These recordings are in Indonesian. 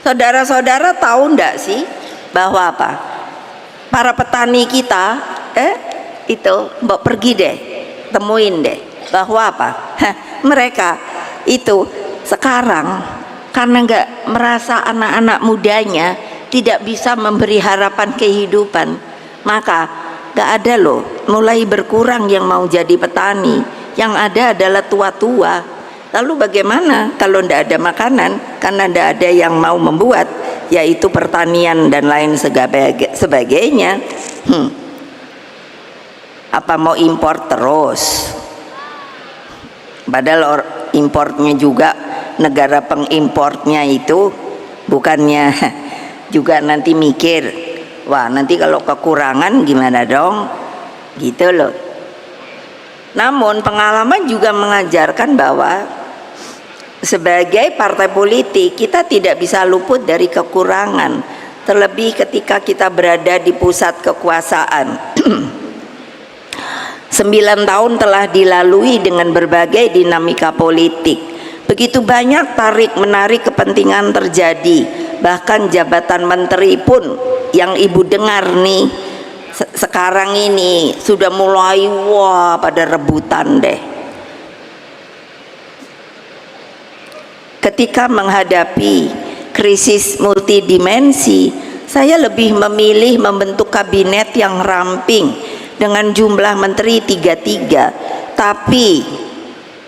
Saudara-saudara tahu enggak sih bahwa apa? Para petani kita itu mbok pergi deh, temuin deh bahwa apa? Mereka itu sekarang karena enggak merasa anak-anak mudanya tidak bisa memberi harapan kehidupan, maka enggak ada loh, mulai berkurang yang mau jadi petani. Yang ada adalah tua-tua. Lalu bagaimana kalau tidak ada makanan karena tidak ada yang mau membuat, yaitu pertanian dan lain sebagainya. Apa mau impor terus? Padahal importnya juga, negara pengimportnya itu bukannya juga nanti mikir, wah nanti kalau kekurangan gimana dong, gitu loh. Namun pengalaman juga mengajarkan bahwa sebagai partai politik kita tidak bisa luput dari kekurangan, terlebih ketika kita berada di pusat kekuasaan. 9 tahun telah dilalui dengan berbagai dinamika politik, begitu banyak tarik menarik kepentingan terjadi, bahkan jabatan menteri pun yang ibu dengar nih sekarang ini sudah mulai pada rebutan deh. Ketika menghadapi krisis multidimensi, saya lebih memilih membentuk kabinet yang ramping dengan jumlah menteri 33, tapi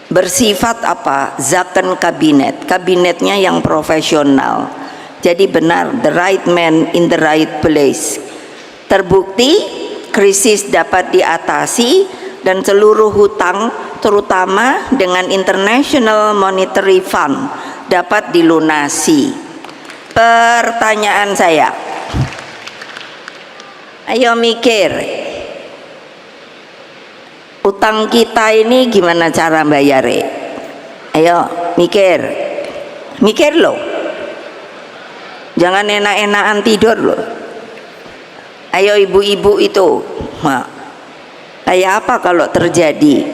bersifat apa? Zakon kabinet, kabinetnya yang profesional. Jadi benar, the right man in the right place. Terbukti krisis dapat diatasi dan seluruh hutang terutama dengan International Monetary Fund dapat dilunasi. Pertanyaan saya, ayo mikir, utang kita ini gimana cara bayarnya? Ayo mikir, mikir loh, jangan enak-enakan tidur loh. Ayo ibu-ibu itu, kayak apa kalau terjadi?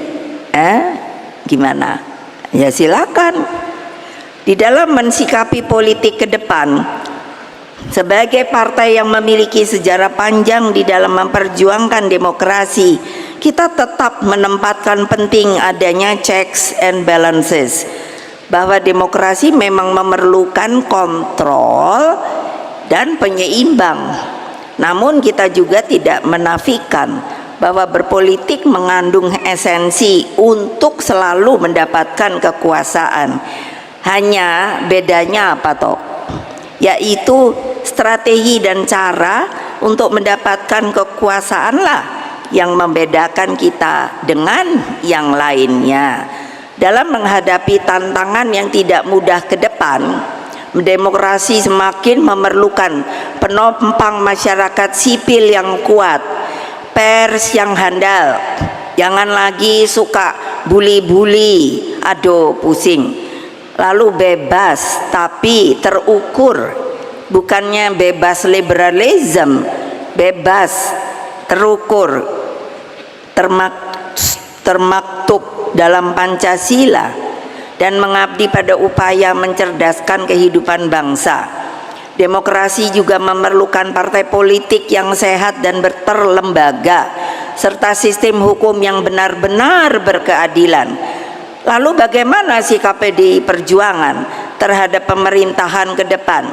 Gimana? Ya silakan. Di dalam mensikapi politik ke depan, sebagai partai yang memiliki sejarah panjang di dalam memperjuangkan demokrasi, kita tetap menempatkan penting adanya checks and balances, bahwa demokrasi memang memerlukan kontrol dan penyeimbang. Namun kita juga tidak menafikan bahwa berpolitik mengandung esensi untuk selalu mendapatkan kekuasaan. Hanya bedanya apa toh? Yaitu strategi dan cara untuk mendapatkan kekuasaan lah yang membedakan kita dengan yang lainnya. Dalam menghadapi tantangan yang tidak mudah ke depan, demokrasi semakin memerlukan penopang masyarakat sipil yang kuat, pers yang handal, jangan lagi suka bully-bully, aduh pusing. Lalu bebas tapi terukur, bukannya bebas liberalism, bebas terukur, termaktub dalam Pancasila, dan mengabdi pada upaya mencerdaskan kehidupan bangsa. Demokrasi juga memerlukan partai politik yang sehat dan berterlembaga, serta sistem hukum yang benar-benar berkeadilan. Lalu bagaimana sikap PDI Perjuangan terhadap pemerintahan ke depan?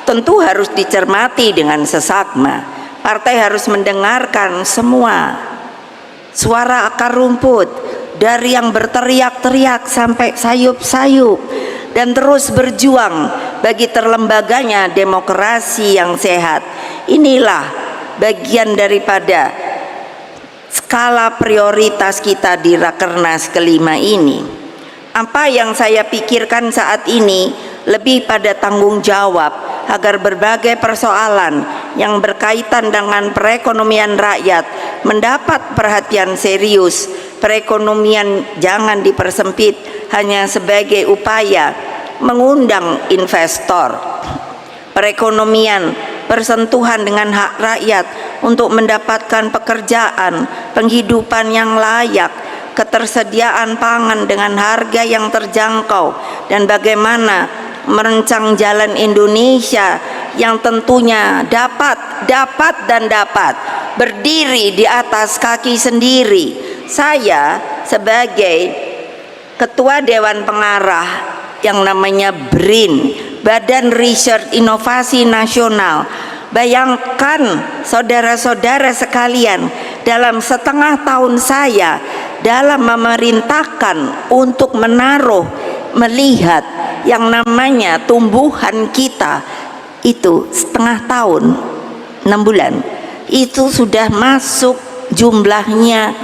Tentu harus dicermati dengan seksama. Partai harus mendengarkan semua suara akar rumput, dari yang berteriak-teriak sampai sayup-sayup, dan terus berjuang bagi terlembaganya demokrasi yang sehat. Inilah bagian daripada skala prioritas kita di Rakernas kelima ini. Apa yang saya pikirkan saat ini lebih pada tanggung jawab agar berbagai persoalan yang berkaitan dengan perekonomian rakyat mendapat perhatian serius. Perekonomian jangan dipersempit hanya sebagai upaya mengundang investor. Perekonomian bersentuhan dengan hak rakyat untuk mendapatkan pekerjaan, penghidupan yang layak, ketersediaan pangan dengan harga yang terjangkau, dan bagaimana merancang jalan Indonesia yang tentunya dapat berdiri di atas kaki sendiri. Saya sebagai Ketua Dewan Pengarah yang namanya BRIN, Badan Riset Inovasi Nasional, bayangkan saudara-saudara sekalian, dalam setengah tahun saya dalam memerintahkan untuk melihat yang namanya tumbuhan kita, itu setengah tahun 6 bulan itu sudah masuk jumlahnya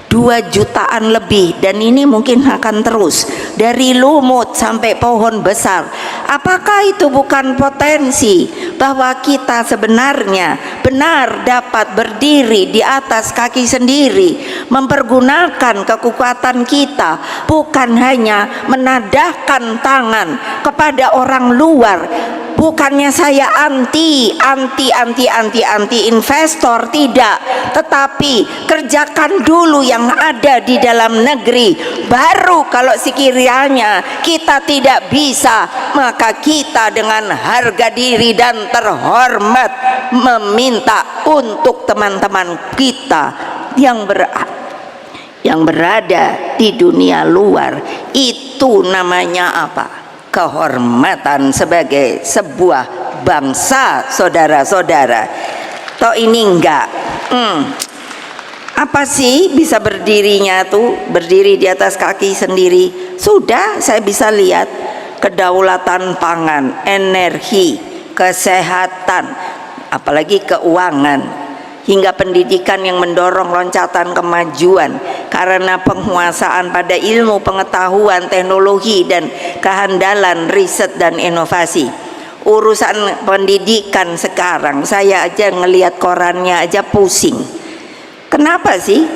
2 jutaan lebih, dan ini mungkin akan terus dari lumut sampai pohon besar. Apakah itu bukan potensi bahwa kita sebenarnya benar dapat berdiri di atas kaki sendiri, mempergunakan kekuatan kita, bukan hanya menadahkan tangan kepada orang luar. Bukannya saya anti investor, tidak, tetapi kerjakan dulu yang ada di dalam negeri, baru kalau sekiranya kita tidak bisa, maka kita dengan harga diri dan terhormat meminta untuk teman-teman kita yang berada di dunia luar. Itu namanya apa? Kehormatan sebagai sebuah bangsa, saudara-saudara. Toh ini enggak apa sih bisa berdirinya tuh, berdiri di atas kaki sendiri. Sudah saya bisa lihat kedaulatan pangan, energi, kesehatan, apalagi keuangan, hingga pendidikan yang mendorong loncatan kemajuan karena penguasaan pada ilmu pengetahuan, teknologi, dan kehandalan riset dan inovasi. Urusan pendidikan sekarang saya aja ngelihat korannya aja pusing. Kenapa sih?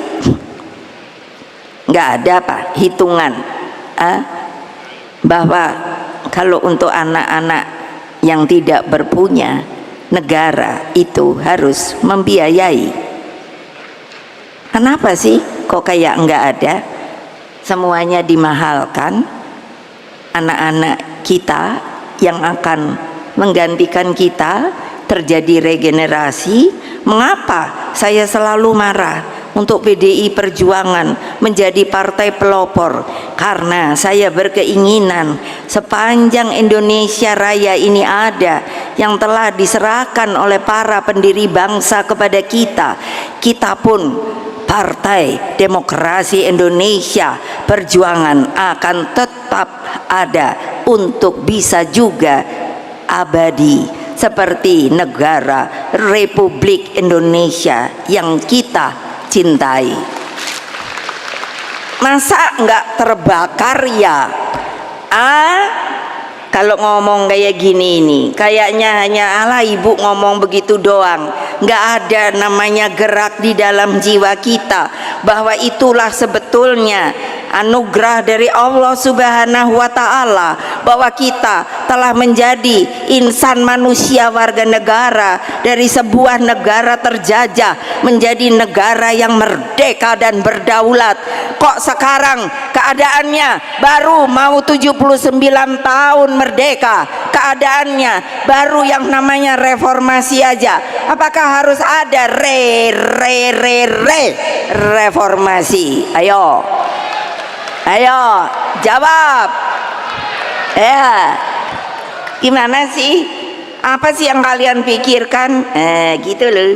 Nggak ada apa hitungan bahwa kalau untuk anak-anak yang tidak berpunya, negara itu harus membiayai. Kenapa sih kok kayak enggak ada? Semuanya dimahalkan. Anak-anak kita yang akan menggantikan kita, terjadi regenerasi. Mengapa saya selalu marah untuk PDI Perjuangan menjadi partai pelopor? Karena saya berkeinginan sepanjang Indonesia Raya ini ada, yang telah diserahkan oleh para pendiri bangsa kepada kita, kita pun Partai Demokrasi Indonesia Perjuangan akan tetap ada untuk bisa juga abadi seperti negara Republik Indonesia yang kita cintai. Masa enggak terbakar ya? Kalau ngomong kayak gini nih, kayaknya hanya ala ibu ngomong begitu doang, nggak ada namanya gerak di dalam jiwa kita bahwa itulah sebetulnya anugerah dari Allah Subhanahu wa Ta'ala, bahwa kita telah menjadi insan manusia warga negara dari sebuah negara terjajah menjadi negara yang merdeka dan berdaulat. Kok sekarang keadaannya baru mau 79 tahun merdeka, keadaannya baru yang namanya reformasi aja? Apakah harus ada reformasi? Ayo jawab ya. Gimana sih? Apa sih yang kalian pikirkan? Gitu loh.